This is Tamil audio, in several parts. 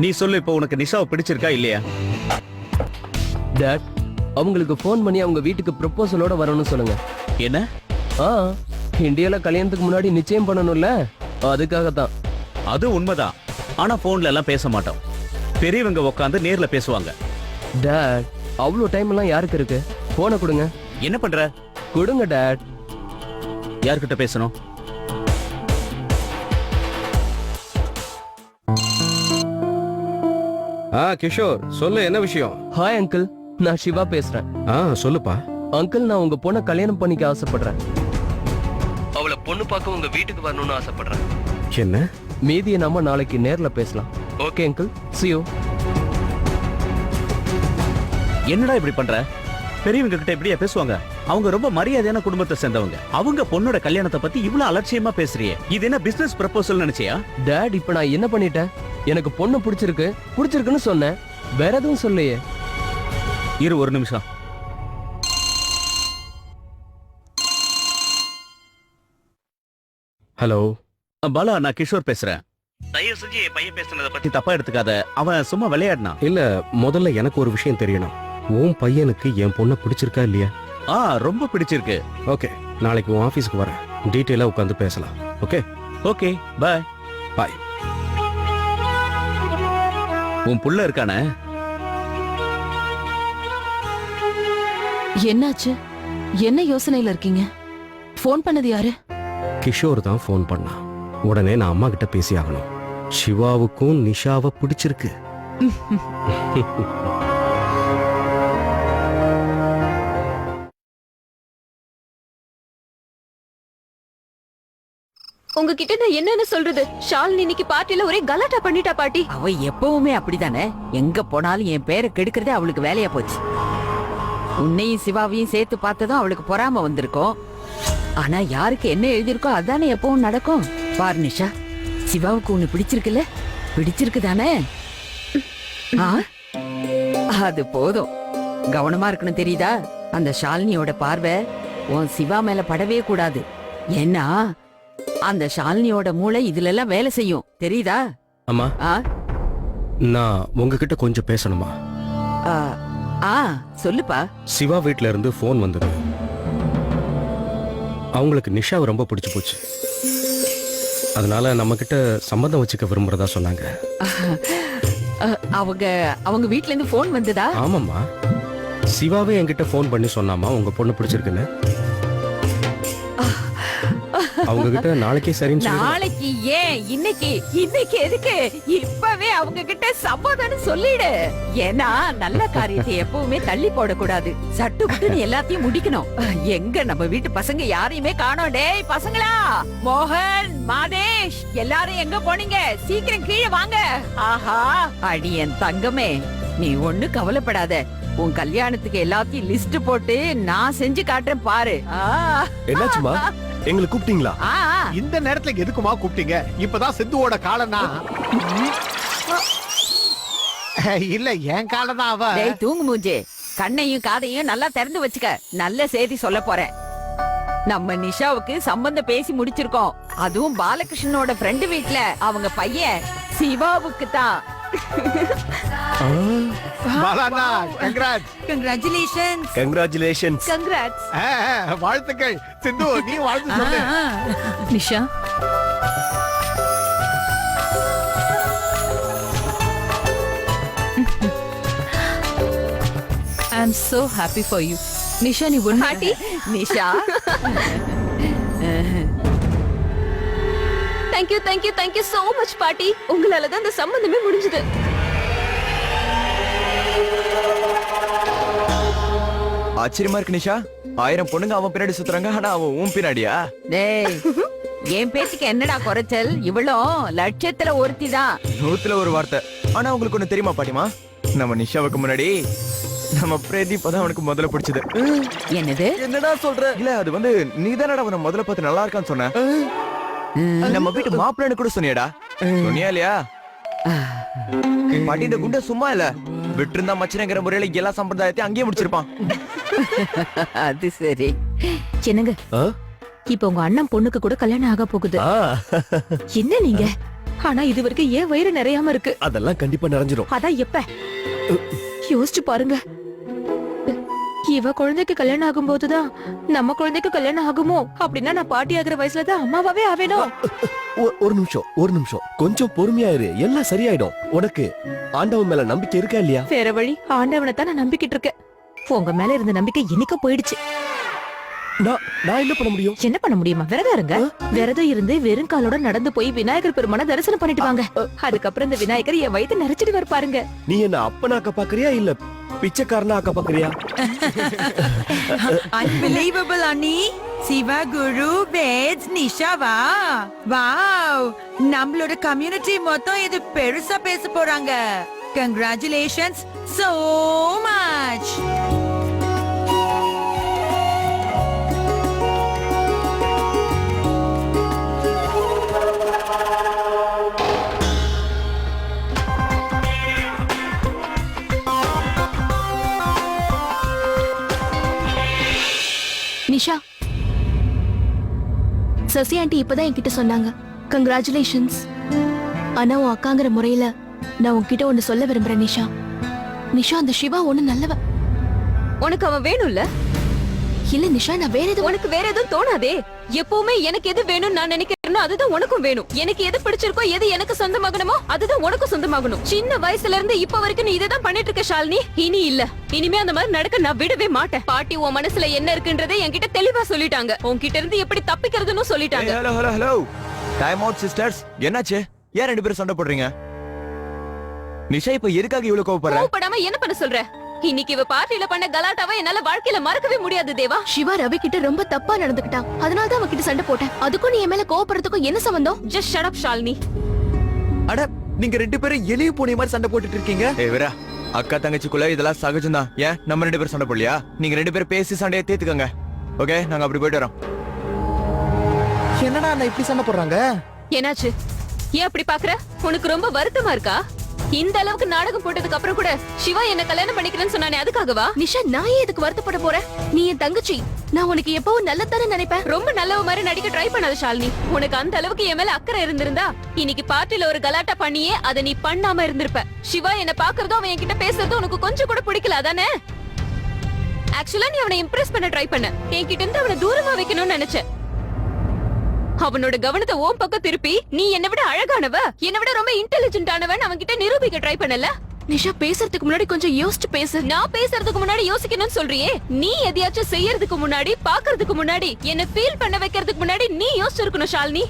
நீ சொல்லு, இப்போ உனக்கு நிஷாவை பிடிச்சிருக்கா இல்லையா? டாட், அவங்களுக்கு ஃபோன் பண்ணி அவங்க வீட்டுக்கு ப்ரொபோசலோட வரணும்னு சொல்லுங்க. என்ன? ஆ, இந்தியால கல்யாணத்துக்கு முன்னாடி நிச்சயம் பண்ணணும்ல, அதுக்காக தான். அது உண்மைதான். ஆனா போன்ல எல்லாம் பேச மாட்டோம். பெரியவங்க உட்காந்து நேர்ல பேசுவாங்க. டாட், அவ்வளோ டைம் எல்லாம் யாருக்கு இருக்கு? போனை கொடுங்க. என்ன பண்ற? கொடுங்க டாட். யார்கிட்ட பேசணும்? கிஷோர், சொல்லு, என்ன விஷயம்? ஹாய் அங்கிள், நான் சிவா பேசுறேன். சொல்லுப்பா. அங்கிள், நான் உங்க பொண்ணை கல்யாணம் பண்ணிக்க ஆசைப்படுறேன். அவளை பொண்ணு பார்க்க உங்க வீட்டுக்கு வரணும்னு ஆசைப்படுறேன். என்ன? மீதியை நாம நாளைக்கு நேர்ல பேசலாம். Okay uncle, see you. என்னடா இப்படி பண்ற? பெரியவங்க கிட்ட இப்படியா பேசுவாங்க? அவங்க ரொம்ப மரியாதையான குடும்பத்தை சேர்ந்தவங்க. அவங்க பொண்ணோட கல்யாணத்தை பத்தி இவ்வளவு அலட்சியமா பேசுறியே, இது என்ன பிசினஸ் ப்ரப்போசல் நினைச்சியா? டாட், இப்ப நான் என்ன பண்ணிட்டேன்? எனக்கு பொண்ணு பிடிச்சிருக்குன்னு சொன்னேன், வேற எதுவும் சொல்லையே. இரு ஒரு நிமிஷம். ஹலோ பாலா, நான் கிஷோர் பேசுறேன். தயவு செஞ்சு என் பையன் பேசுனதை பத்தி தப்பா எடுத்துக்காத. அவன் சும்மா விளையாடினா. இல்ல, முதல்ல எனக்கு ஒரு விஷயம் தெரியணும். உன் பையனுக்கு என் பொண்ணை பிடிச்சிருக்கா இல்லையா? ரொம்ப பிடிச்சிருக்கு. ஓகே, நாளைக்கு உன் ஆபீஸ்க்கு வரேன், டீட்டெயிலா உட்காந்து பேசலாம். ஓகே? ஓகே, பாய். பாய். உன் புள்ள இருக்கானே? என்னாச்சு? என்ன யோசனையில இருக்கீங்க? போன் பண்ணது யாரு? கிஷோர் தான் ஃபோன் பண்ணான். உடனே நான் அம்மா கிட்ட பேசி ஆகணும். சிவாவுக்கும் நிஷாவை பிடிச்சிருக்கு. உங்ககிட்ட நான் என்னன்னு சொல்றது? ஷாலினி இன்னைக்கு பார்ட்டில ஒரே கலாட்டா பண்ணிட்டா பாட்டி. அவ எப்பவுமே அப்படிதானே, எங்க போனாலும் என் பேரை கெடுக்கிறதே அவளுக்கு வேலையா போச்சு. உன்னையும் சிவாவையும் சேர்த்து பார்த்ததும் அவளுக்கு பொறாம வந்திருக்கும். ஆனா யாருக்கு என்ன எழுதியிருக்கோ அதானே எப்பவும் நடக்கும். பாரு நிஷா, சிவாவுக்கு உன்னை பிடிச்சிருக்குல்ல? பிடிச்சிருக்கு தானே? அது போதும். கவனமா இருக்கணும், தெரியுதா? அந்த ஷாலினியோட பார்வை உன் சிவா மேல படவே கூடாது. ஏன்னா அந்த ஷாலினியோட மூளை இதுல எல்லாம் வேலை செய்யும், தெரியுதா? அம்மா, நான் உங்ககிட்ட கொஞ்சம் பேசணுமா? சொல்லுப்பா. சிவா வீட்ல இருந்து ஃபோன் வந்தது. அவங்களுக்கு நிஷாவை ரொம்ப பிடிச்சு போச்சு. அதனால நம்ம கிட்ட சம்பந்தம் வச்சுக்க விரும்புறதா சொன்னாங்க. அவங்க வீட்ல இருந்து போன் வந்ததா? ஆமாம்மா, சிவாவே என்கிட்ட ஃபோன் பண்ணி சொன்னாமா உங்க பொண்ணு பிடிச்சிருக்குன்னு. அவங்க கிட்ட நாளைக்கே சரின்னு சொல்லி. நாளைக்கு ஏன் இன்னைக்கு? இன்னைக்கு எதுக்கு? இப்பவே அவங்க கிட்ட சமாதானம் சொல்லிடு. ஏன்னா நல்ல காரியத்தை எப்பவுமே தள்ளி போடக்கூடாது. சட்டு புட்டுன்னு எல்லாத்தையும் முடிக்கணும். எங்க நம்ம வீட்டு பசங்க யாரையுமே காணோம். டேய் பசங்களா, மோகன், மாதேஷ், எல்லாரும் எங்க போனீங்க? சீக்கிரம் கீழே வாங்க. ஆஹா, அடி என் தங்கமே, நீ ஒண்ணு கவலைப்படாத. உன் கல்யாணத்துக்கு எல்லாத்தையும் லிஸ்ட் போட்டு நான் செஞ்சு காட்டுறேன், பாரு. என்னாச்சுமா? எங்களை கூப்பிட்டீங்களா? இந்த நேரத்துல எதுக்குமா கூப்பிட்டீங்க? இப்பதான் சித்துவோட காலனா? இல்ல, என் காலதான் அவ. டேய் தூங்கு மூஞ்சே, கண்ணையும் காதையும் நல்லா திறந்து வச்சுக்க. நல்ல செய்தி சொல்ல போறேன். நம்ம நிஷாவுக்கு சம்பந்தம் பேசி முடிச்சிருக்கோம். அதுவும் பாலகிருஷ்ணனோட ஃப்ரெண்டு வீட்ல. அவங்க பையன் சிவாவுக்கு தான். பாலாண்ணா, கங்க்ராட்ஸ். கங்க்ராச்சுலேஷன்ஸ். கங்க்ராச்சுலேஷன்ஸ். கங்க்ராட்ஸ். வாழ்த்துக்கள். சிந்து, நீ வாழ்த்து சொல்லு. Nisha, I am so happy for you. Nisha, நீ ஒண்ணு பாட்டி, Nisha, thank you thank you thank you so much பாட்டி. உங்களால தான் இந்த சம்பந்தமே முடிஞ்சது. ஆச்சரியமா இருக்கு நிஷா. 1000 பொண்ணுங்க அவன் பின்னாடி சுத்துறாங்க, ஆனா அவன் உன் பின்னாடியா? டேய் என் பேச்சுக்கு என்னடா குறைச்சல்? இவ்வளோ லட்சத்துல ஒருத்தி தான். 100ல ஒரு வார்த்தை. ஆனா உங்களுக்கு ஒண்ணு தெரியுமா பாட்டிமா? நம்ம நிஷாவுக்கு முன்னாடி நம்ம பிரதீப் தான் அவனுக்கு முதல்ல பிடிச்சது. என்னது? என்னடா சொல்ற? இல்ல, அது வந்து நீதானடா அவனை முதல்ல பார்த்து நல்லா இருக்கான்னு சொன்ன. நம்ம வீட்டு மாப்பிள்ளைன்னு கூட சொன்னியாடா. சொன்னியா இல்லையா? பாட்டி, இந்த குண்ட சும்மா இல்ல. விட்டுருந்தா மச்சனங்கிற முறையில எல்லா சம்பிரதாயத்தையும் அங்கேயே முடிச்சிருப்பான். அது சரி. என்னங்க, இப்ப உங்க அண்ணன் பொண்ணுக்கு கூட கல்யாணம் ஆக போகுது. என்ன நீங்க ஆனா இது வரைக்கும் ஏன் வயிறு நிறையாம இருக்கு. அதெல்லாம் கண்டிப்பா நிறைஞ்சிரும். அதான் எப்ப யோசிச்சு பாருங்க. இவ குழந்தைக்கு கல்யாணம் ஆகும் போதுதான் நம்ம குழந்தைக்கு கல்யாணம் ஆகுமோ? அப்படின்னா நான் பாட்டி ஆகுற வயசுலதான் அம்மாவாவே ஆவேணும். ஒரு நிமிஷம் கொஞ்சம் பொறுமையா இரு, எல்லாம் சரியாயிடும். உனக்கு ஆண்டவன் மேல நம்பிக்கை இருக்கா இல்லையா? வேற வழி, ஆண்டவனை தான் நான் நம்பிக்கிட்டு இருக்கேன். உங்க மேல இருந்த நம்பிக்கை இன்னைக்கு போயிடுச்சு. நான் என்ன பண்ண முடியும்? என்ன பண்ண முடியுமா? விரதம் இருங்க. விரதம் இருந்து வெறும் காலோட நடந்து போய் விநாயகர் பெருமான தரிசனம் பண்ணிட்டு வாங்க. அதுக்கப்புறம் இந்த விநாயகர் என் வயித்தை நிறைச்சிட்டு பாருங்க. நீ என்ன அப்பனாக்க பாக்குறியா இல்ல பிச்சைக்காரனா ஆக்க பாக்குறியா? Unbelievable, Annie. சிவா, குரு, வேத், நிஷாவா? வாவ்! நம்மளோட கம்யூனிட்டி மொத்தம் இது பெருசா பேச போறாங்க. Congratulations so much. Nisha, Sasi aunty இப்பதான் என்கிட்ட சொன்னாங்க கங்க்ராச்சுலேஷன்ஸ். ஆனா உன் அக்காங்கிற முறையில நான் உன்கிட்ட ஒண்ணு சொல்ல விரும்புறேன் நிஷா. நிஷா, அந்த சிவா ஒண்ணு நல்லவ. உனக்கு அவன் வேணும்ல? இல்ல நிஷா, நான் வேற எதுவும் உனக்கு வேற எதுவும் தோணாதே. எப்பவுமே எனக்கு எது வேணும் நான் நினைக்கிறேனோ அதுதான் உனக்கும் வேணும். எனக்கு எது பிடிச்சிருக்கோ, எது எனக்கு சொந்தமாகணுமோ அதுதான் உனக்கும் சொந்தமாகணும். சின்ன வயசுல இருந்து இப்ப வரைக்கும் நீ இதான் பண்ணிட்டு இருக்க ஷாலினி. இனி இல்ல, இனிமே அந்த மாதிரி நடக்க நான் விடவே மாட்டேன். பாட்டி உன் மனசுல என்ன இருக்குன்றதை என்கிட்ட தெளிவா சொல்லிட்டாங்க. உன்கிட்ட இருந்து எப்படி தப்பிக்கிறதுன்னு சொல்லிட்டாங்க. Hello time out sisters. என்னாச்சு? ஏன் ரெண்டு பேரும் சண்டை போடுறீங்க? நிஷா இப்ப எதுக்காக இவ்வளவு கோவப்படுற? கோவப்படாம என்ன பண்ண சொல்ற? இன்னைக்கு இவ பார்ட்டில பண்ண கலாட்டாவை என்னால வாழ்க்கையில மறக்கவே முடியாது தேவா. சிவா ரவி கிட்ட ரொம்ப தப்பா நடந்துக்கிட்டான். அதனாலதான் அவன் கிட்ட சண்டை போட்டேன். அதுக்கும் நீ என் மேல கோவப்படுறதுக்கும் என்ன சம்பந்தம்? Just shut up Shalini. அட, நீங்க ரெண்டு பேரும் எலியும் பூனை மாதிரி சண்டை போட்டுட்டு இருக்கீங்க. ஏய் வீரா, அக்கா தங்கச்சிக்குள்ள இதெல்லாம் சகஜம்தான். ஏன் நம்ம ரெண்டு பேரும் சண்டை போடலையா? நீங்க ரெண்டு பேரும் பேசி சண்டையை தீர்த்துக்கங்க. ஓகே, நாங்க அப்படி போயிட்டு வரோம். என்னடா இப்படி சண்டை போடுறாங்க? என்னாச்சு? ஏன் அப்படி பாக்குற? உனக்கு ரொம்ப வருத்தமா இருக்கா? இந்த அளவுக்கு நாடகம் போட்டதுக்கு அப்புறம் கூட சிவா என்ன கல்யாணம் பண்ணிக்கிறேன்னு சொன்னானே, அதுக்காகவா? நிஷா, நான் ஏன் இதுக்கு வருத்தப்பட போறேன்? நீ என் தங்கச்சி. நான் உனக்கு எப்பவும் நல்லதானே நினைப்பேன். ரொம்ப நல்லவ மாதிரி நடிக்க ட்ரை பண்ணாத ஷாலினி. உனக்கு அந்த அளவுக்கு என் மேல அக்கறை இருந்திருந்தா இன்னைக்கு பார்ட்டில ஒரு கலாட்டா பண்ணியே அதை நீ பண்ணாம இருந்திருப்ப. சிவா என்ன பாக்குறதும் அவன் என்கிட்ட பேசுறதும் உனக்கு கொஞ்சம் கூட பிடிக்கல அதானே? ஆக்சுவலா நீ அவனை இம்ப்ரெஸ் பண்ண ட்ரை பண்ண. என்கிட்ட இருந்து அவனை தூரமா வைக்கணும்னு நினைச்ச. அவனோட கவனத்தை ஓம் பக்கம் திருப்பி நீ என்னை விட அழகானவ, என்னை விட ரொம்ப இன்டெலிஜென்ட் ஆனவன் அவன் கிட்ட நிரூபிக்க ட்ரை பண்ணல. நிஷா, பேசுறதுக்கு முன்னாடி கொஞ்சம் யோசிச்சு பேசு. நான் பேசுறதுக்கு முன்னாடி யோசிக்கணும்னு சொல்றியே. நீ எதையாச்சும் செய்யறதுக்கு முன்னாடி, பாக்குறதுக்கு முன்னாடி, என்ன ஃபீல் பண்ண வைக்கிறதுக்கு முன்னாடி நீ யோசிச்சிருக்கணும் ஷாலினி.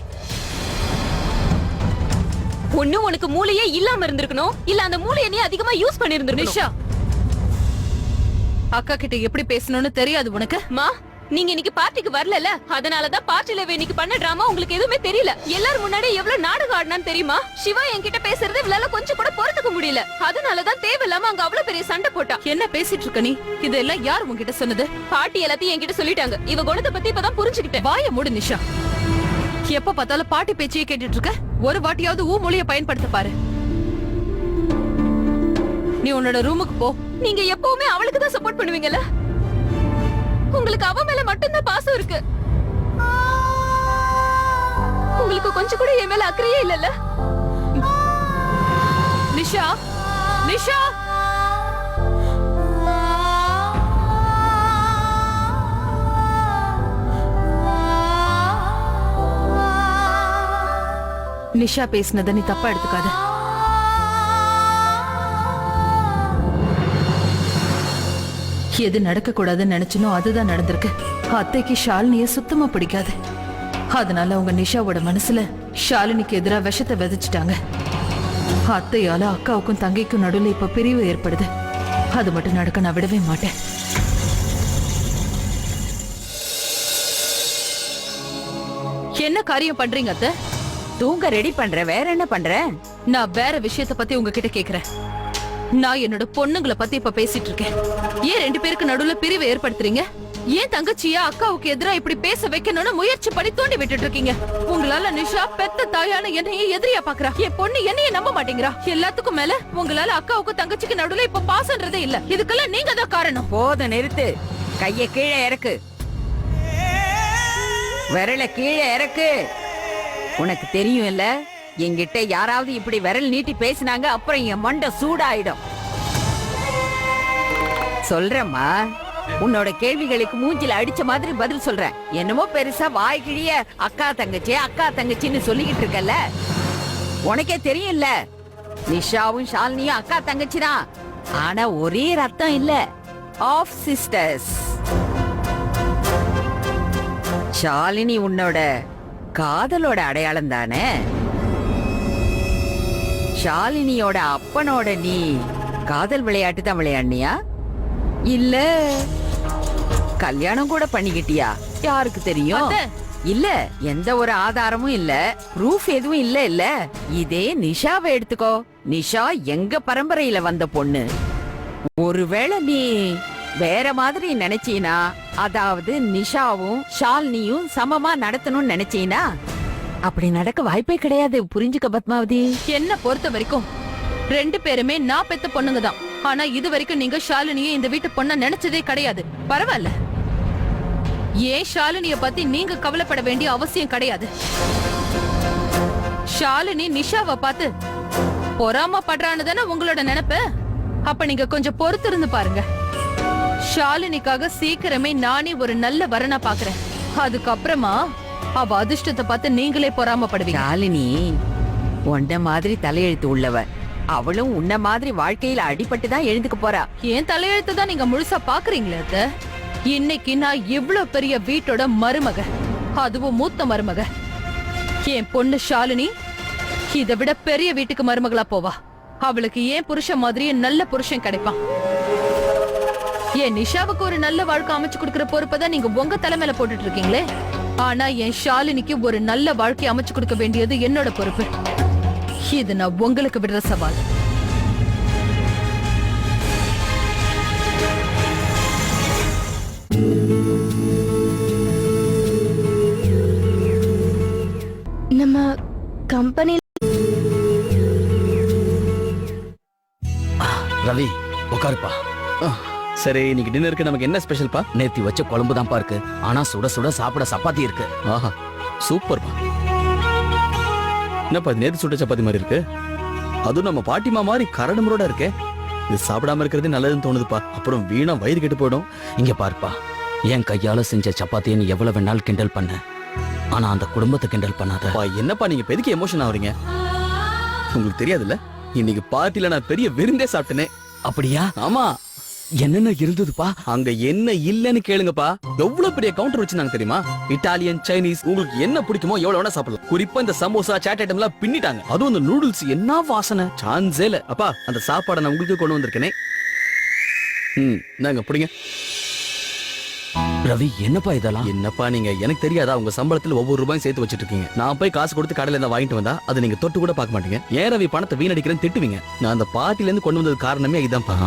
ஒண்ணு உனக்கு மூளையே இல்லாம இருந்திருக்கணும், இல்ல அந்த மூளையை நீ அதிகமா யூஸ் பண்ணிருந்திருக்கணும். நிஷா, அக்கா கிட்ட எப்படி பேசணும்னு தெரியாது உனக்கு? மா, நீங்க இன்னைக்கு பார்ட்டிக்கு வரல, அதனாலதான் பார்ட்டில இன்னைக்கு பண்ண டிராமா உங்களுக்கு எதுவுமே தெரியல. எல்லாரும் முன்னாடி எவ்வளவு நாடகம் ஆடினான்னு தெரியுமா? சிவா என்கிட்ட பேசுறது இவளால கொஞ்சம் கூட பொறுத்துக்க முடியல. அதனாலதான் தேவையில்லாம அங்க அவ்வளவு பெரிய சண்டை போட்டா. என்ன பேசிட்டு இருக்க நீ? இதெல்லாம் யார் உன்கிட்ட சொன்னது? பாட்டி எல்லாத்தையும் என்கிட்ட சொல்லிட்டாங்க. இவ குணத்தை பத்தி இப்பதான் புரிஞ்சுக்கிட்டேன். வாய மூடு நிஷா. எப்ப பார்த்தாலும் பாட்டி பேச்சையே கேட்டுட்டு இருக்க. ஒரு வாட்டியாவது ஊ மொழியை பயன்படுத்த பாரு. நீ உன்னோட ரூமுக்கு போ. நீங்க எப்பவுமே அவளுக்கு தான் சப்போர்ட் பண்ணுவீங்கல்ல? உங்களுக்கு அவ மேல மட்டும்தான் பாசம் இருக்கு. உங்களுக்கு கொஞ்சம் கூட என் மேல அக்கறையே இல்லல்ல? நிஷா, நிஷா, நிஷா பேசினத நீ தப்பா எடுத்துக்காத. எது நடக்க கூடாதுன்னு நினைச்சனோ அதுதான் நடந்திருக்கு. அத்தைக்கு ஷாலினிய சுத்தமா பிடிக்காது. அதனால அவங்க நிஷாவோட மனசுல ஷாலினிக்கு எதிரா விஷத்தை விதைச்சிட்டாங்க. அத்தையால அக்காவுக்கும் தங்கைக்கும் நடுவுல இப்ப பிரிவு ஏற்படுது. அது மட்டும் நடக்க நான் விடவே மாட்டேன். என்ன காரியம் பண்றீங்க அத்தை? தூங்க ரெடி பண்ற. வேற என்ன பண்ற? நான் வேற விஷயத்த பத்தி உங்ககிட்ட கேக்குறேன். நான் என்னோட பொண்ணுங்களை பத்தி இப்ப பேசிட்டு இருக்கேன். ஏன் ரெண்டு பேருக்கு நடுவுல பிரிவு ஏற்படுத்துறீங்க? ஏன் தங்கச்சியா அக்காவுக்கு எதிரா இப்படி பேச வைக்கணும்னு முயற்சி பண்ணி தூண்டி விட்டுட்டு இருக்கீங்க? உங்களால நிஷா பெத்த தாயான என்னையே எதிரியா பாக்குறா. என் பொண்ணு என்னைய நம்ப மாட்டேங்கிறா. எல்லாத்துக்கும் மேல உங்களால அக்காவுக்கு தங்கச்சிக்கு நடுவுல இப்ப பாசன்றதே இல்ல. இதுக்கெல்லாம் நீங்க தான் காரணம். போத நிறுத்து. கைய கீழே இறக்கு. விரல கீழே இறக்கு. உனக்கு தெரியும் இல்ல, என்கிட்ட யாராவது இப்படி விரல் நீட்டி பேசினாங்க அப்புறம் என் மண்டை சூடாயிடும். சொல்றேம்மா, உன்னோட கேள்விகளுக்கு மூஞ்சில அடிச்ச மாதிரி பதில் சொல்றேன். என்னமோ பெருசா வாய் கிழிய அக்கா தங்கச்சின்னு சொல்லிக்கிட்டு இருக்கல. உனக்கே தெரியும்ல, நிஷாவும் ஷாலினியும் அக்கா தங்கச்சி தான். ஆனா ஒரே ரத்தம் இல்ல, ஆஃப் சிஸ்டர்ஸ். ஷாலினி உன்னோட காதலோட அடையாளம் தானே. ஷாலினியோட அப்பனோட நீ காதல் விளையாட்டு தான் விளையாடினியா, இல்ல கல்யாணம் கூட பண்ணிக்கிட்டியா? யாருக்கு தெரியும்? இல்ல, எந்த ஒரு ஆதாரமும் இல்ல, ப்ரூஃப் எதுவும் இல்ல. இதே நிஷாவை எடுத்துக்கோ. நிஷா எங்க பரம்பரையில வந்த பொண்ணு. ஒருவேளை நீ வேற மாதிரி நினைச்சீனா, அதாவது நிஷாவும் ஷாலினியும் சமமா நடத்தணும்னு நினைச்சீனா, அப்படி நடக்க வாய்ப்பே கிடையாது. புரிஞ்சுக்க பத்மாவதி. என்ன பொறுத்த வரைக்கும் 2 பேருமே நான் பெத்த பொண்ணுங்க தான். ஆனா இது வரைக்கும் நீங்க ஷாலினியை இந்த வீட்டு பொண்ண நினைச்சதே கிடையாது. பரவாயில்ல, ஏன் ஷாலினிய பத்தி நீங்க கவலைப்பட வேண்டிய அவசியம் கிடையாது. ஷாலினி நிஷாவை பார்த்து பொறாமப்படுறான்னு தானே உங்களோட நினைப்பு. அப்ப நீங்க கொஞ்சம் பொறுத்து இருந்து பாருங்க. ஷாலினிக்காக சீக்கிரமே நானே ஒரு நல்ல வரனா பாக்குறேன். அதுக்கப்புறமா அவ அதிர்ஷ்டத்தை பார்த்து நீங்களே பொறாமப்படுவீங்க. ஷாலினி உன்ன மாதிரி தலையெழுத்து உள்ளவ. அவளும் உன்ன மாதிரி வாழ்க்கையில அடிபட்டு தான் எழுந்துக்க போறா. ஏன் தலையெழுத்து தான் நீங்க முழுசா பாக்குறீங்களே அத்தை? இன்னைக்கு நான் இவ்வளவு பெரிய வீட்டோட மருமக, அதுவும் மூத்த மருமக. என் பொண்ணு ஷாலினி இதை விட பெரிய வீட்டுக்கு மருமகளா போவா. அவளுக்கு ஏன் புருஷன் மாதிரியே நல்ல புருஷன் கிடைப்பான். என் நிஷாவுக்கு ஒரு நல்ல வாழ்க்கை அமைச்சு கொடுக்கிற பொறுப்பதான் நீங்க உங்க தலைமையில போட்டுட்டு இருக்கீங்களே. ஆனா என் ஷாலினிக்கு ஒரு நல்ல வாழ்க்கை அமைச்சு கொடுக்க வேண்டியது என்னோட பொறுப்பு. இது நான் உங்களுக்கு விடுற சவால். நம்ம கம்பெனி ரவி உட்காருப்பா. சரி, இன்னைக்கு டின்னருக்கு நமக்கு என்ன ஸ்பெஷல்பா? நேத்தி வச்ச குழம்பு தான்ப்பா இருக்கு. ஆனா சுட சுட சாப்பிட சப்பாத்தி இருக்கு. ஆஹா, சூப்பர்ப்பா. என்னப்பா நேத்து சுட்ட சப்பாத்தி மாதிரி இருக்கு? அதுவும் நம்ம பாட்டிமா மாதிரி கரடுமுரோட இருக்கே. இது சாப்பிடாம இருக்கிறது நல்லதுன்னு தோணுதுப்பா. அப்புறம் வீணா வயிறு கெட்டு போயிடும். இங்க பாருப்பா, என் கையால செஞ்ச சப்பாத்தியை நீ எவ்வளவு வேணாலும் கிண்டல் பண்ண, ஆனா அந்த குடும்பத்தை கிண்டல் பண்ணாத. என்னப்பா நீங்க பெருக்கி எமோஷன் ஆகுறீங்க? உங்களுக்கு தெரியாதுல்ல, இன்னைக்கு பார்ட்டில நான் பெரிய விருந்தே சாப்பிட்டேனே. அப்படியா? ஆமா. என்னென்ன இருந்ததுப்பா? அங்க என்ன இல்லன்னு கேளுங்கப்பா. எவ்வளவு பெரிய கவுண்டர் வச்சிருந்தாங்க தெரியுமா? இட்டாலியன், சைனீஸ், உங்களுக்கு என்ன பிடிக்குமோ எவ்வளவு வேணா சாப்பிடலாம். குறிப்பா இந்த சமோசா, சாட் ஐட்டம் எல்லாம் பின்னிட்டாங்க. அதுவும் இந்த நூடுல்ஸ் என்ன வாசனை, சான்ஸே இல்ல. அப்பா, அந்த சாப்பாடை நான் உங்களுக்கு கொண்டு வந்திருக்கேனே. நாங்க பிடிங்க. ரவி, என்னப்பா இதெல்லாம்? என்னப்பா நீங்க, எனக்கு தெரியாதா உங்க சம்பளத்துல ஒவ்வொரு ரூபாயும் சேர்த்து வச்சிட்டு இருக்கீங்க. நான் போய் காசு கொடுத்து கடையில இருந்தா வாங்கிட்டு வந்தா அதை நீங்க தொட்டு கூட பார்க்க மாட்டீங்க. ஏன் ரவி பணத்தை வீணடிக்கிறேன்னு திட்டுவீங்க. நான் அந்த பார்ட்டில இருந்து கொண்டு வந்தது காரணமே இதுதான்ப்பா.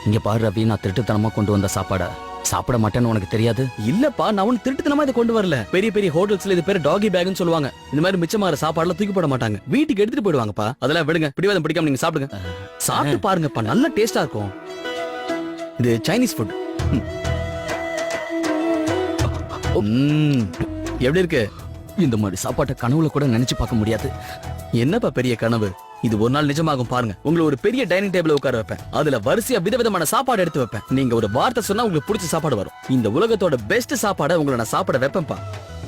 இங்க பாரு ரவி, நான் திருட்டுத்தனமா கொண்டு வந்த சாப்பாடை சாப்பிட மாட்டேன்னு உனக்கு தெரியாது? இல்லப்பா, நான் ஒண்ணு திருட்டுத்தனமா இதை கொண்டு வரல. பெரிய பெரிய ஹோட்டல்ஸ்ல இது பேரு டாகி பேக்னு சொல்லுவாங்க. இந்த மாதிரி மிச்சமாற சாப்பாடுல தூக்கி போட மாட்டாங்க, வீட்டுக்கு எடுத்துட்டு போயிடுவாங்கப்பா. அதெல்லாம் விடுங்க, பிடிவாதம் பிடிக்காம நீங்க சாப்பிடுங்க. சாப்பிட்டு பாருங்கப்பா, நல்ல டேஸ்டா இருக்கும். இது சைனீஸ் ஃபுட். எப்படி இருக்கு? இந்த மாதிரி சாப்பாட்டை கனவுல கூட நினைச்சு பார்க்க முடியாது. என்னப்பா பெரிய கனவு? இது ஒரு நாள் நிஜமாகும் பாருங்க. உங்களை ஒரு பெரிய டைனிங் டேபிள் உட்கார வைப்பேன். அதுல வரிசையா விதவிதமான சாப்பாடு எடுத்து வைப்பேன். நீங்க ஒரு வார்த்தை சொன்னா உங்களுக்கு பிடிச்ச சாப்பாடு வரும். இந்த உலகத்தோட பெஸ்ட் சாப்பாடை உங்களை நான் சாப்பிட வைப்பேன்ப்பா.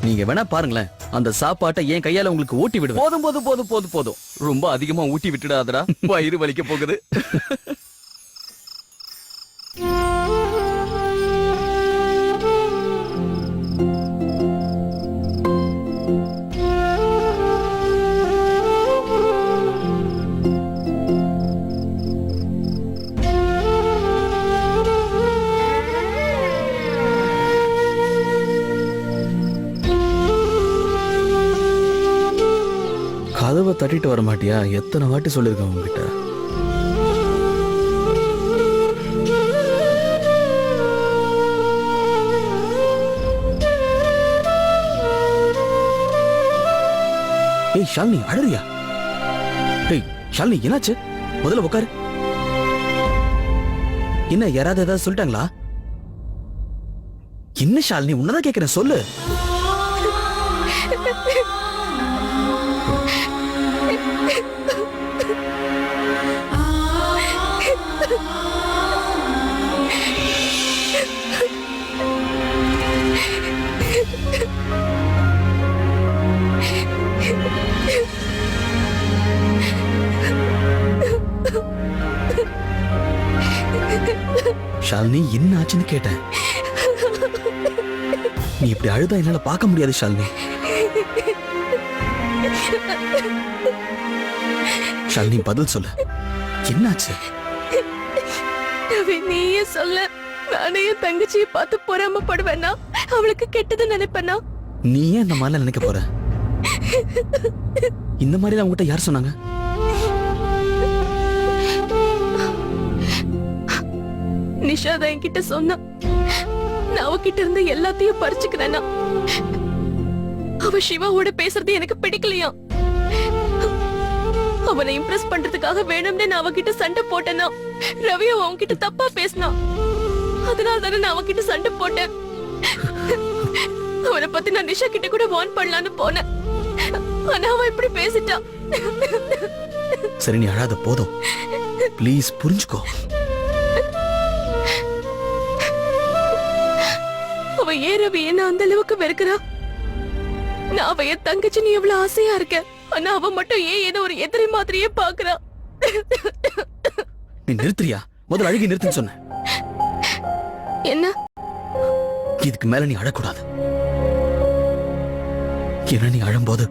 நீங்க வேணா பாருங்களேன், அந்த சாப்பாட்டை என் கையால உங்களுக்கு ஊட்டி விடுவேன். போதும் போதும் போதும் போதும் போதும், ரொம்ப அதிகமா ஊட்டி விட்டுடாதடா, வயிறு வலிக்க போகுது. கதவை தட்டிட்டு வர மாட்டியா? எத்தனை வாட்டி சொல்லிருக்கேன் உங்ககிட்ட. ஏய் ஷாலினி, அழறியா? ஏய் ஷாலினி, என்னாச்சு? முதல்ல உட்காரு. என்ன, யாராவது ஏதாவது சொல்லிட்டாங்களா? என்ன ஷாலினி, உன்னதான் கேக்குறேன், சொல்லு. ஷாலினி என்ன ஆச்சுன்னு கேட்டேன். நீ இப்படி அழுதா என்னால பார்க்க முடியாது ஷாலினி. ஷாலினி பதில் சொல்லு, என்னாச்சு? நீயே சொல்ல. நானே என் தங்கச்சியை பார்த்து பொறாமப்படுவேனா? அவளுக்கு கெட்டது நினைப்பேனா? நீ ஏன் இந்த மாதிரிலாம் நினைக்க போற? இந்த மாதிரி அவங்ககிட்ட யார் சொன்னாங்க? நிஷா தான் என்கிட்ட சொன்னா. நான் அவகிட்ட இருந்து எல்லாத்தையும் பறிச்சுக்கிறேன்னா. அவ சிவாவோட பேசுறது எனக்கு பிடிக்கலையா? அவனை இம்ப்ரெஸ் பண்றதுக்காக வேணும்னே நான் அவகிட்ட சண்டை போட்டேனா? ரவி அவன்கிட்ட தப்பா பேசினா. அதனால தானே நான் அவகிட்ட சண்டை போட்டேன். அவனை பத்தி நான் நிஷா கிட்ட கூட வார்ன் பண்ணலான்னு போனேன். ஆனா அவன் இப்படி பேசிட்டான். சரி நீ அழாத, போதும். ப்ளீஸ் புரிஞ்சுக்கோ. அவ ஏன் ரவி என்ன அந்த அளவுக்கு வெறுக்கிறா? நான் அவ என் தங்கச்சி நீ எவ்வளவு ஆசையா இருக்க. ஆனா அவ மட்டும் ஏன் ஏதோ ஒரு எதிரி மாதிரியே பாக்குறா. நீ நிறுத்துறியா? முதல்ல அழுகி நிறுத்துன்னு சொன்ன. என்ன? இதுக்கு மேல நீ அழக்கூடாது. ஏன்னா நீ அழும்போது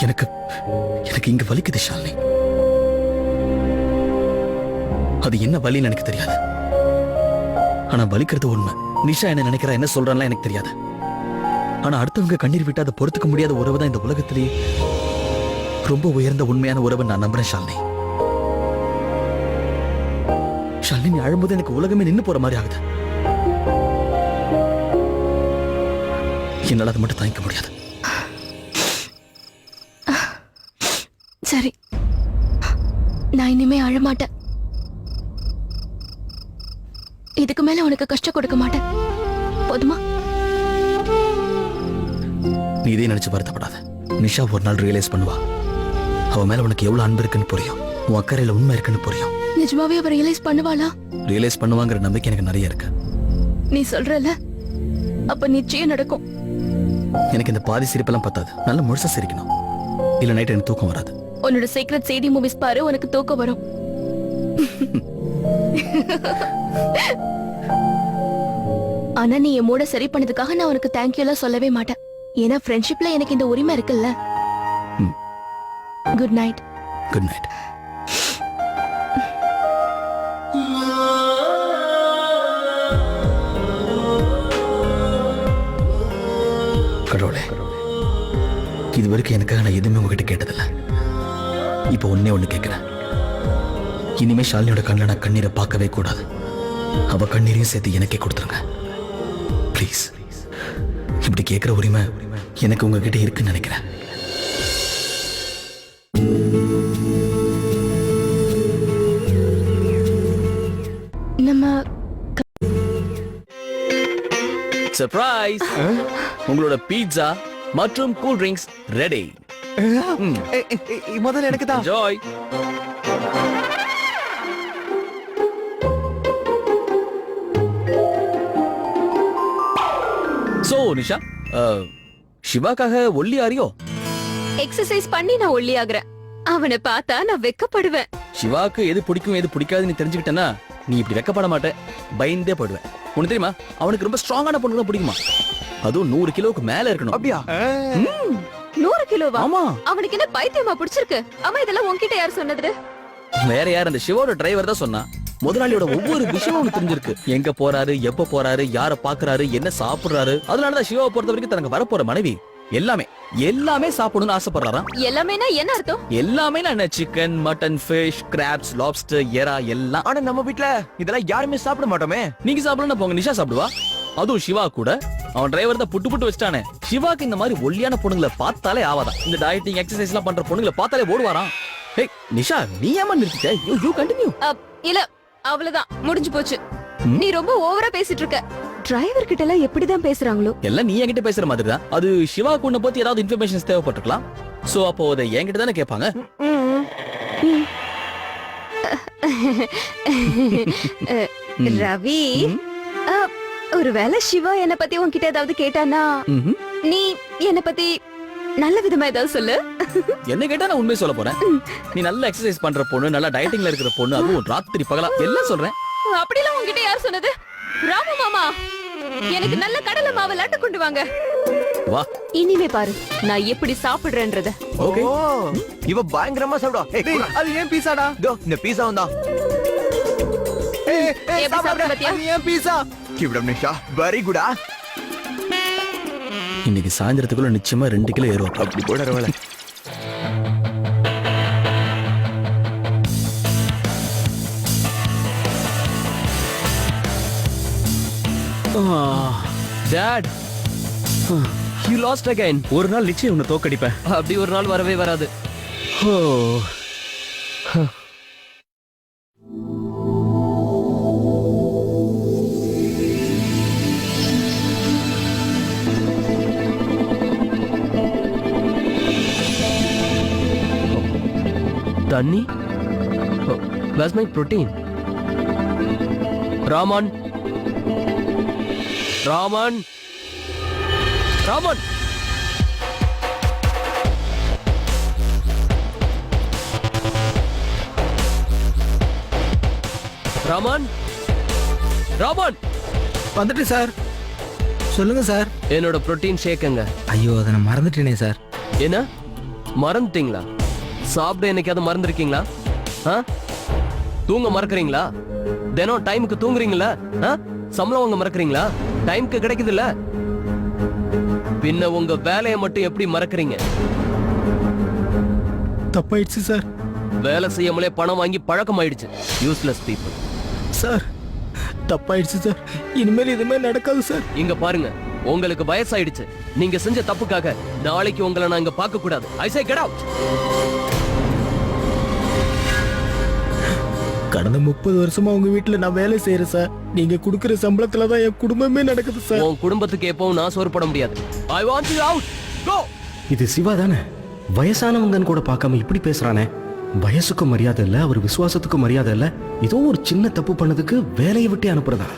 எனக்கு எனக்கு இங்க வலிக்குது ஷாலினி. அது என்ன வலின்னு எனக்கு தெரியாது. ஆனா வலிக்கிறது உண்மை. நிஷா என்ன நினைக்கிறா, என்ன சொல்றான்லாம் எனக்கு தெரியாது. ஆனா அடுத்தவங்க கண்ணீர் விட்டு அதை பொறுத்துக்க முடியாத உறவு தான் இந்த உலகத்திலேயே ரொம்ப உயர்ந்த உண்மையான உறவு நான் நம்புறேன் ஷாலினி. ஷாலினி நீ அழும்போது எனக்கு உலகமே நின்னு போற மாதிரி ஆகுது. என்னால அதை மட்டும் தாங்கிக்க முடியாது. சரி, நான் இனிமே அழமாட்டேன். இதுக்கு மேல உனக்கு கஷ்டம் கொடுக்க மாட்டேன். போதுமா? நீ இதே நினைச்சு வருத்தப்படாத. நிஷா ஒரு நாள் ரியலைஸ் பண்ணுவா. அவ மேல உனக்கு எவ்வளவு அன்பு இருக்குன்னு புரியும். உன் அக்கறையில உண்மை இருக்குன்னு புரியும். நிஜமாவே அவ ரியலைஸ் பண்ணுவாளா? ரியலைஸ் பண்ணுவாங்கிற நம்பிக்கை எனக்கு நிறைய இருக்கு. நீ சொல்றல, அப்ப நிச்சயம் நடக்கும். எனக்கு இந்த பாதி சிரிப்பெல்லாம் பத்தாது. நல்ல முழுசா சிரிக்கணும். இல்ல நைட் எனக்கு தூக்கம் வராது. உன்னோட சீக்ரெட் சிடி மூவிஸ் பாரு, உனக்கு தூக்கம் வரும். ஆனா நீ என் மூட சரி பண்ணதுக்காக நான் உனக்கு தேங்க்யூ எல்லாம் சொல்லவே மாட்டேன். ஏன்னா ஃப்ரெண்ட்ஷிப்ல எனக்கு இந்த உரிமை இருக்குல்ல. Good night. Good night. கடவுளே, இது வரைக்கும் எனக்காக நான் எதுவுமே உங்ககிட்ட கேட்டதில்ல. இப்போ ஒண்ணு கேட்கிறேன். இனிமே ஷாலினியோட கண்ணில் நான் கண்ணீரை பார்க்கவே கூடாது. அவ கண்ணீரையும் சேர்த்து எனக்கே கொடுத்துருங்க ப்ளீஸ். இப்படி கேட்கிற உரிமை எனக்கு உங்ககிட்ட இருக்குன்னு நினைக்கிறேன். நம்ம சர்ப்ரைஸ்! உங்களோட பீட்சா மற்றும் கூல் ட்ரிங்க்ஸ் ரெடி. முதல்ல எனக்கு தான். என்ஜாய். சோ நிஷா, சிவாக்காக ஒல்லி ஆறியோ? எக்ஸசைஸ் பண்ணி நான் ஒல்லி ஆகுறேன். அவனை பார்த்தா நான் வெக்கப்படுவேன். சிவாக்கு எது பிடிக்கும் எது பிடிக்காதுன்னு தெரிஞ்சுக்கிட்டேன்னா நீ இப்படி வெக்கப்பட மாட்டேன், பயந்தே போயிடுவேன். உனக்கு தெரியுமா, அவனுக்கு ரொம்ப ஸ்ட்ராங்கான பொண்ணு தான் பிடிக்குமா. அதுவும் 100 கிலோவுக்கு மேல இருக்கணும். அப்படியா? 100 கிலோவா? ஆமா. அவனுக்கு என்ன பைத்தியமா பிடிச்சிருக்கு? அம்மா இதெல்லாம் உன்கிட்ட யார் சொன்னது? வேற யார்? அந்த சிவோட டிரைவர் தான் சொன்னா. முதலாளியோட ஒவ்வொரு விஷயமும் அவனுக்கு தெரிஞ்சிருக்கு. எங்க போறாரு, எப்ப போறாரு, யார பாக்குறாரு, என்ன சாப்பிடுறாரு. அதனாலதான் சிவாவை பொறுத்த வரைக்கும் தனக்கு வரப்போற மனைவி எல்லாமே சாப்பிடணும்னு ஆசைப்படுறாராம். எல்லாமேனா என்ன அர்த்தம்? எல்லாமே என்ன, chicken, mutton, fish, crabs, lobster, எறா எல்லாம். ஆனா நம்ம வீட்ல இதெல்லாம் யாருமே சாப்பிட மாட்டோமே. நீங்க சாப்பிடணும் போங்க, நிஷா சாப்பிடுவா. அதுவும் சிவா கூட. அவன் டிரைவர் தான் புட்டு வச்சிட்டானே. சிவாக்கு இந்த மாதிரி ஒல்லியான பொண்ணுங்களை பார்த்தாலே ஆவாதான். இந்த டயட்டிங் எக்ஸசைஸ் எல்லாம் பண்ற பொண்ணுங்களை பார்த்தாலே ஓடுவாராம். ஹே நிஷா, நீ ஏமா நிறுத்திட்ட? You continue. இல்ல, அவ்வளவுதான், முடிஞ்சு போச்சு. நீ ரொம்ப ஓவரா பேசிட்டு இருக்க. டிரைவர் கிட்ட எல்லாம் எப்படிதான் பேசுறாங்களோ? எல்லாம் நீ என்கிட்ட பேசுற மாதிரி தான். அது சிவா உன்னை பத்தி ஏதாவது இன்ஃபர்மேஷன்ஸ் தேவைப்பட்டிருக்கலாம். சோ அப்போ அதை என்கிட்ட தானே கேட்பாங்க. ரவி, ஒருவேளை சிவா என்ன பத்தி உன்கிட்ட ஏதாவது கேட்டானா, நீ என்ன பத்தி நல்ல விதமா ஏதாவது சொல்லு. என்ன கேட்டா நான் உண்மையை சொல்ல போறேன். நீ நல்ல எக்ஸசைஸ் பண்ற பொண்ணு, நல்லா டயட்டிங்ல இருக்கிற பொண்ணு, அதுவும் ராத்திரி பகலா எல்லாம் சொல்றேன். அப்படிலாம் உன்கிட்ட யார் சொன்னது? ராமு மாமா, எனக்கு நல்ல கடலை மாவு லட்டு கொண்டு வாங்க. வா. இனிமே பாரு நான் எப்படி சாப்பிடுறேன்றத. ஓகே. ஓ, இவ பயங்கரமா சாப்பிடுவா. ஏய், அது ஏன் பீஸாடா? இதோ இந்த பீஸா வந்தா. எப்படி சாப்பிடுற பாத்தியா? அது ஏன் பீஸா? Keep it up, Nisha. Very good, ah. இன்னைக்கு சாயந்தரத்துக்குள்ள நிச்சயமா 2 கிலோ ஏறும். அப்படி போட ரவல. That you lost again. ஒரு நாள் நிச்சயம் உன்னை தோக்கடிப்பேன். அப்படி ஒரு நாள் வரவே வராது. ஓ. தண்ணி? Where's my protein? Raman, Raman, Raman. Raman, Raman. வந்துட்டு சார். சொல்லுங்க சார். என்னோட புரோட்டீன் ஷேக்குங்க. ஐயோ, அதை நான் மறந்துட்டேனே சார். என்ன மறந்துட்டீங்களா? சாப்பிட என்னைக்காவது மறந்துருக்கீங்களா? தூங்க மறக்கறீங்களா? தினம் டைமுக்கு தூங்குறீங்களா? சம்பளம் வாங்க மறக்கறீங்களா? டைமுக்கு கிடைக்குதுல்ல? பின்ன உங்க வேலையை மட்டும் எப்படி மறக்கறீங்க? தப்பாயிடுச்சு சார். வேலை செய்யாமலே பணம் வாங்கி பழக்கம் ஆயிடுச்சு. Useless people. சார் தப்பாயிடுச்சு சார். இனிமேல் இதுமே நடக்காது சார். இங்க பாருங்க, உங்களுக்கு வயசாயிடுச்சு. நீங்க செஞ்ச தப்புக்காக நாளைக்கு உங்களை நான் இங்க பார்க்க கூடாது. ஐ சே கெட் அவுட். கடந்த 30 வருஷமா உங்க வீட்டுல நான் வேலை செய்யறேன் சார். நீங்க குடுக்கிற சம்பளத்துல தான் என் குடும்பமே நடக்குது சார். உன் குடும்பத்துக்கு எப்பவும் நான் சோறு போட முடியாது. I want you out. Go. இது சிவா தானே? வயசானவங்கன்னு கூட பார்க்காம இப்படி பேசுறானே. வயசுக்கும் மரியாதை இல்ல, அவர் விசுவாசத்துக்கும் மரியாதை இல்ல. ஏதோ ஒரு சின்ன தப்பு பண்ணதுக்கு வேலையை விட்டு அனுப்புறதா?